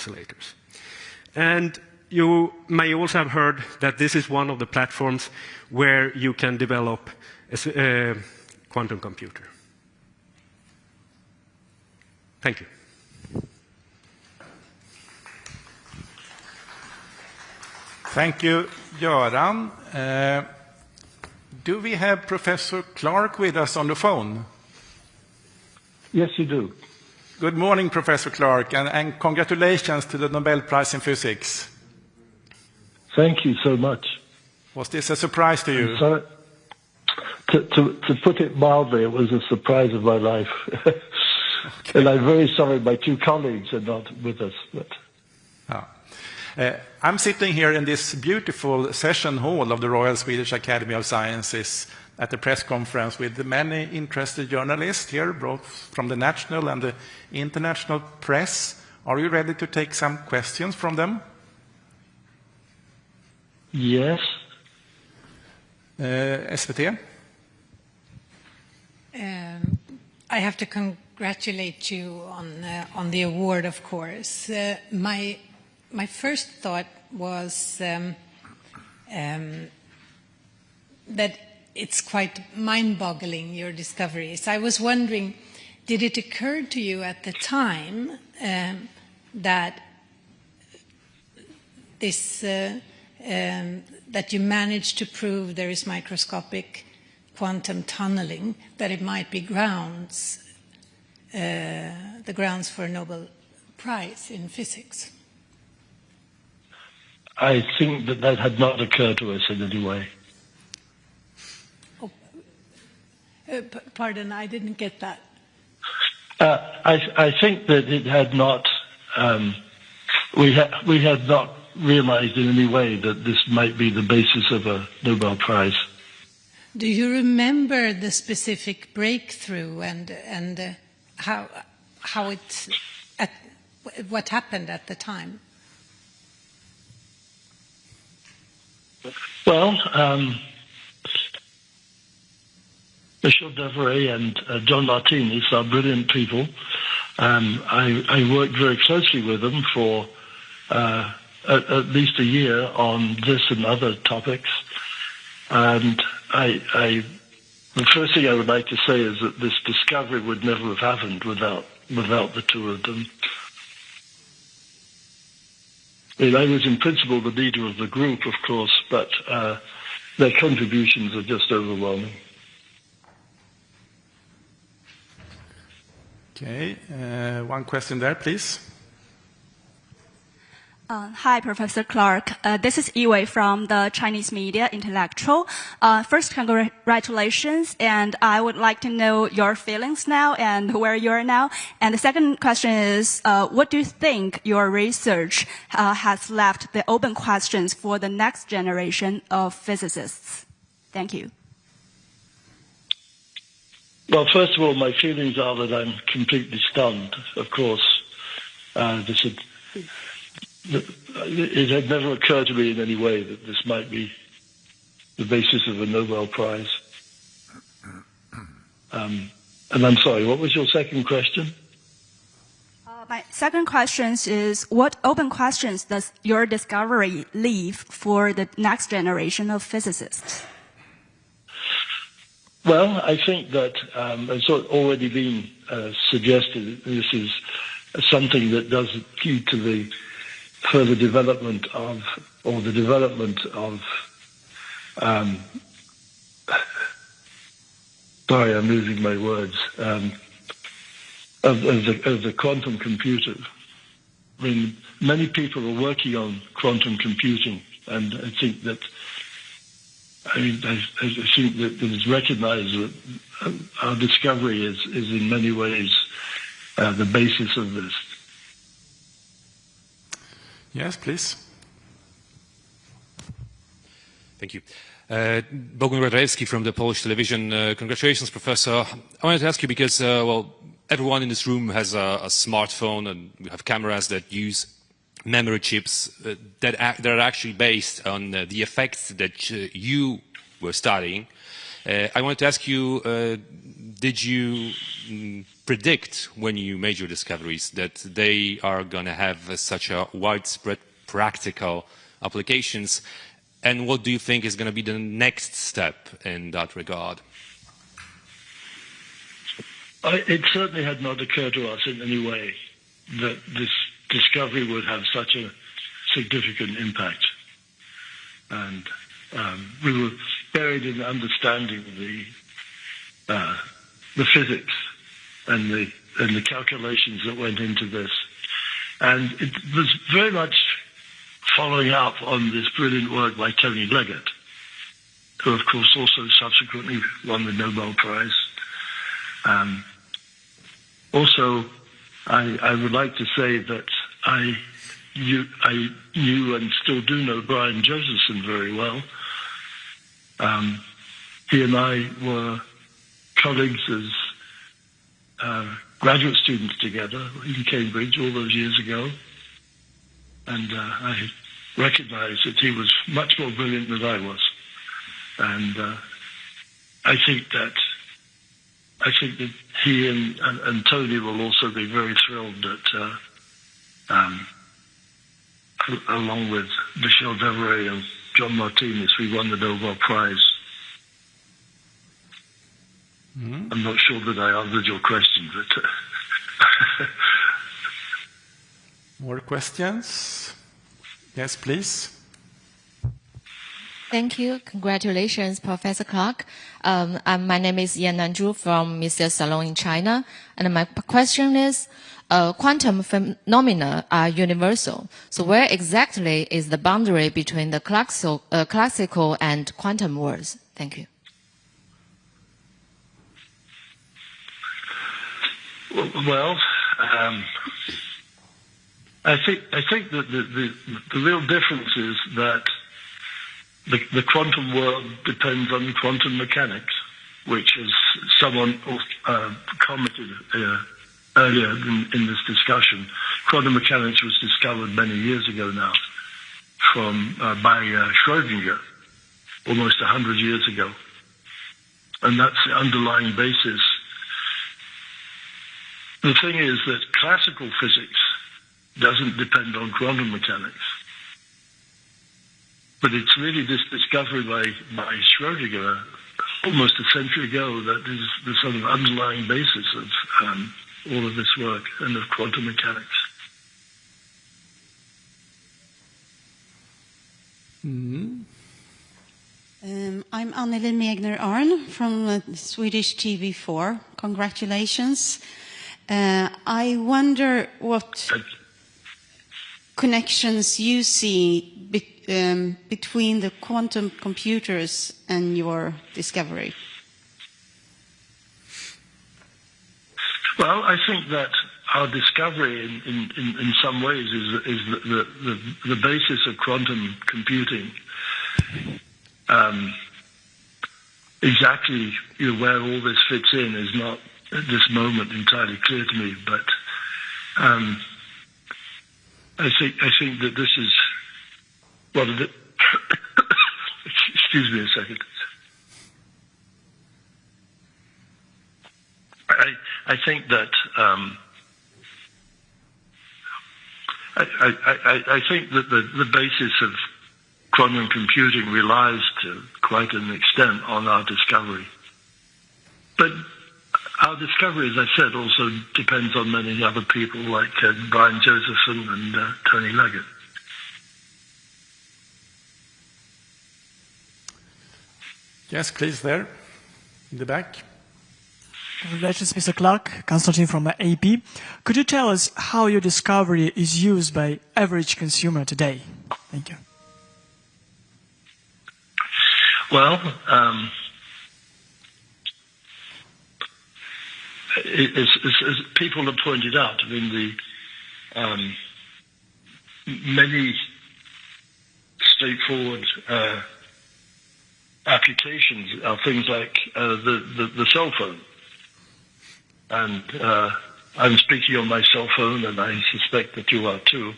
oscillators. And you may also have heard that this is one of the platforms where you can develop a quantum computer. Thank you. Thank you, Göran. Do we have Professor Clarke with us on the phone? Yes, you do. Good morning, Professor Clarke, and congratulations to the Nobel Prize in Physics. Thank you so much. Was this a surprise to you? So, to put it mildly, it was a surprise of my life. Okay. And I'm very sorry my two colleagues are not with us. But... I'm sitting here in this beautiful session hall of the Royal Swedish Academy of Sciences at the press conference with many interested journalists here, both from the national and the international press. Are you ready to take some questions from them? Yes. SVT? I have to congratulate you on the award, of course. My first thought was that it's quite mind-boggling, your discoveries. I was wondering, did it occur to you at the time that that you managed to prove there is microscopic quantum tunneling, that it might be the grounds for a Nobel Prize in Physics? I think that had not occurred to us in any way. Oh, pardon, I didn't get that. I think that it had not. We had not realized in any way that this might be the basis of a Nobel Prize. Do you remember the specific breakthrough and how what happened at the time? Well, Michel, Devoret and John Martinis are brilliant people. I worked very closely with them for at least a year on this and other topics. And the first thing I would like to say is that this discovery would never have happened without the two of them. I mean, I was in principle the leader of the group, of course, but their contributions are just overwhelming. Okay, one question there, please. Hi, Professor Clarke. This is Yiwei from the Chinese Media Intellectual. First, congratulations, and I would like to know your feelings now and where you are now. And the second question is, what do you think your research has left the open questions for the next generation of physicists? Thank you. Well, first of all, my feelings are that I'm completely stunned, of course. It had never occurred to me in any way that this might be the basis of a Nobel Prize. And I'm sorry, what was your second question? My second question is, what open questions does your discovery leave for the next generation of physicists? Well, I think that, as already been suggested, this is something that does lead to the further development of, or the development of, sorry, I'm losing my words, of the quantum computer. I mean, many people are working on quantum computing, and I think that, I think that it is recognized that our discovery is in many ways the basis of this. Yes, please. Thank you. Bogun Radrewski from the Polish television. Congratulations, Professor. I wanted to ask you because, well, everyone in this room has a smartphone, and we have cameras that use memory chips that are actually based on the effects that you were studying. I wanted to ask you, did you predict when you made your discoveries that they are going to have such a widespread practical applications? And what do you think is going to be the next step in that regard? It certainly had not occurred to us in any way that this discovery would have such a significant impact. And we were buried in understanding the physics and the calculations that went into this. And it was very much following up on this brilliant work by Tony Leggett, who of course also subsequently won the Nobel Prize. Also, I would like to say that I knew and still do know Brian Josephson very well. He and I were colleagues as graduate students together in Cambridge all those years ago. And I recognized that he was much more brilliant than I was. And I think that he and Tony will also be very thrilled that, along with Michel Devoret and John Martinis, we won the Nobel Prize. Mm-hmm. I'm not sure that I answered your question, but... More questions? Yes, please. Thank you. Congratulations, Professor Clarke. My name is Yan Nanzhu from Mr. Salon in China. And my question is, quantum phenomena are universal. So where exactly is the boundary between the classical and quantum worlds? Thank you. Well, I think that the real difference is that the quantum world depends on quantum mechanics, which, as someone commented earlier in this discussion, quantum mechanics was discovered many years ago now by Schrödinger, almost 100 years ago. And that's the underlying basis. The thing is that classical physics doesn't depend on quantum mechanics. But it's really this discovery by Schrödinger almost a century ago that is the sort of underlying basis of all of this work and of quantum mechanics. Mm-hmm. I'm Anneli Megner-Arn from Swedish TV4. Congratulations. I wonder what connections you see between the quantum computers and your discovery. Well, I think that our discovery in some ways is the basis of quantum computing. Exactly where all this fits in is not at this moment entirely clear to me, but I think that this is one of the excuse me a second. I think that I think that the basis of quantum computing relies to quite an extent on our discovery. But our discovery, as I said, also depends on many other people like Brian Josephson and Tony Leggett. Yes, please, there, in the back. Congratulations, Mr. Clarke. Konstantin from AP. Could you tell us how your discovery is used by average consumer today? Thank you. Well, as people have pointed out, I mean, many straightforward applications are things like the cell phone. And I'm speaking on my cell phone, and I suspect that you are too.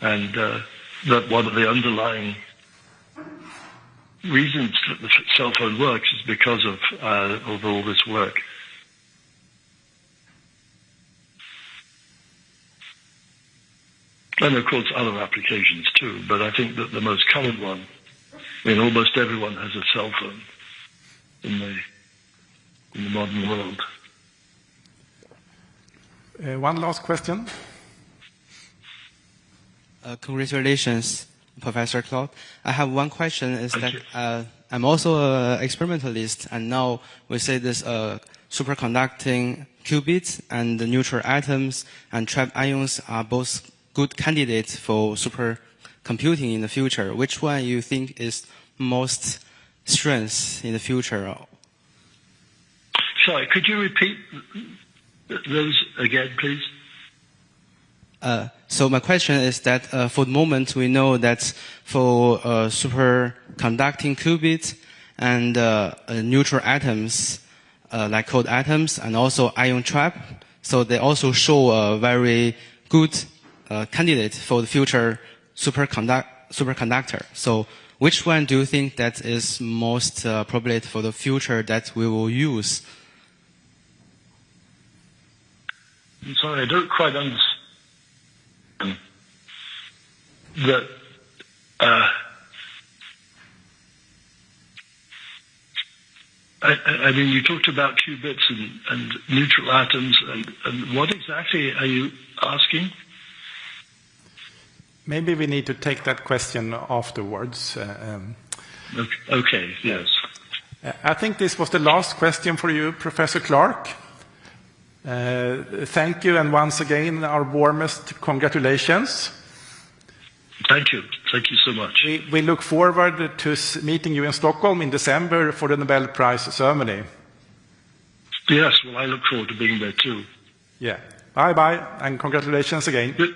And that one of the underlying reasons that the cell phone works is because of all this work. And of course other applications too, but I think that the most common one, I mean, almost everyone has a cell phone in the modern world. One last question. Congratulations, Professor Clarke. I have one question. Is that I'm also an experimentalist, and now we say this superconducting qubits and the neutral atoms and trapped ions are both good candidates for supercomputing in the future. Which one you think is most strength in the future? Sorry, could you repeat those again, please? So my question is that for the moment we know that for superconducting qubits and neutral atoms, like cold atoms, and also ion trap, so they also show a very good candidate for the future superconductor. So which one do you think that is most appropriate for the future that we will use? I'm sorry, I don't quite understand. That I mean, you talked about qubits and neutral atoms, and what exactly are you asking? Maybe we need to take that question afterwards. Okay, yes. I think this was the last question for you, Professor Clarke. Thank you, and once again, our warmest congratulations. Thank you. Thank you so much. We look forward to meeting you in Stockholm in December for the Nobel Prize ceremony. Yes, well, I look forward to being there too. Yeah. Bye-bye, and congratulations again. Good.